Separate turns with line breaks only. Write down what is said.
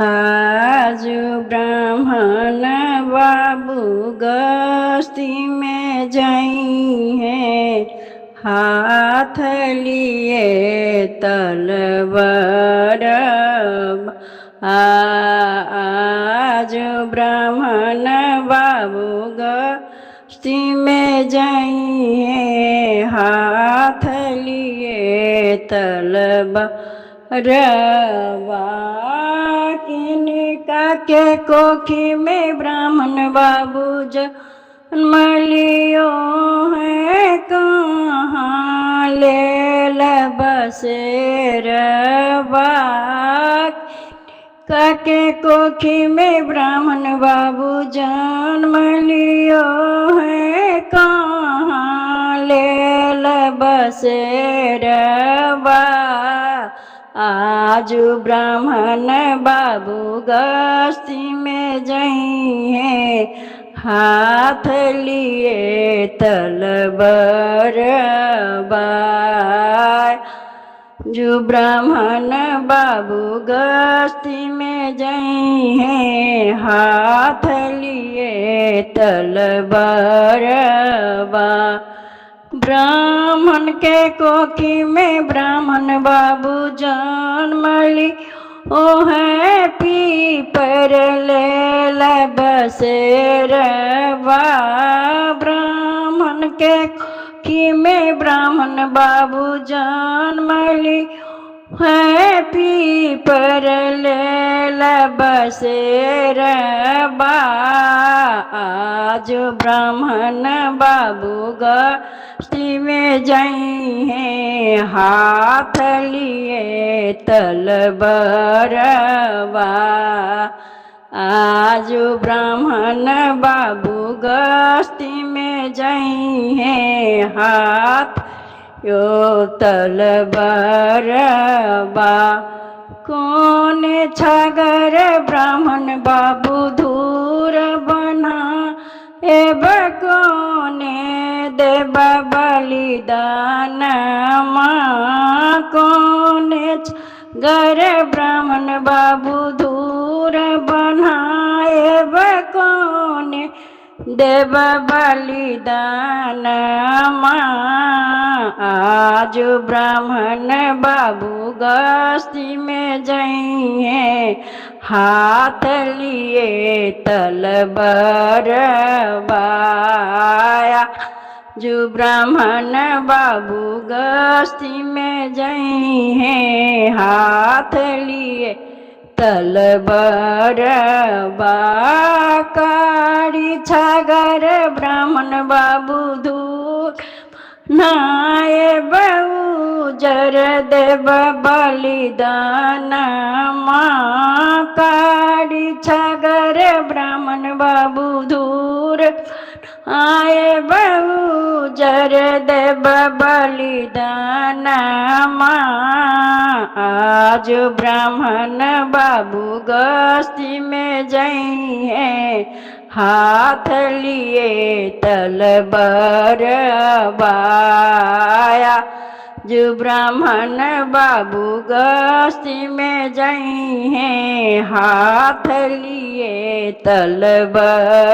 आज ब्राह्मण बाबू गस्ती में जाई है, हाथ लिए तलवार। आज ब्राह्मण बाबू गस्ती में जाई है, हाथ लिए तलवार। किनका के कोखी में ब्राह्मण बाबू जन्म लियो है, कहाँ ले बसेरवा। काके कोखी में ब्राह्मण बाबू जन्म लियो है, कहाँ ले बसेरवा। आज ब्राह्मण बाबू गस्ती में जाई है, हाथ लिए तलवारवा। जो ब्राह्मण बाबू गस्ती में जाई है, हाथ लिए तलवारवा। ब्राह्मण के कोखी में ब्राह्मण बाबू जन्म ली ओ है, पीपर ले बसेरवा। ब्राह्मण के कोखी में ब्राह्मण बाबू जन्म ली है, पीपर ले बसेरवा। आज ब्राह्मण बाबू गस्ती में जाई है, हाथ लिए तलवारवा। आज ब्राह्मण बाबू गस्ती में जाई है, हाथ यो तलवारवा। कौन छगर ब्राह्मण बाबू धूर बना एब, कोने देव बलिदान। कौन छगर ब्राह्मण बाबू धूर बनाएब, कौने देव बलिदान। आज ब्राह्मण बाबू गस्ती में जाई है, हाथ लिए तलवारवा। जो ब्राह्मण बाबू गस्ती में जाई है, हाथ लिए तलवारवा। कारी छागर ब्राह्मण बाबू धूर नाये बहु जर देव बलिदान। कारी छागर ब्राह्मण बाबू धूर आए बहु जर देव बलिदान। आज ब्राह्मण बाबू गस्ती में जाई है, हाथ लिए तलवारवा। जो ब्राह्मण बाबू गस्ती में जाई है, हाथ लिए तलवारवा।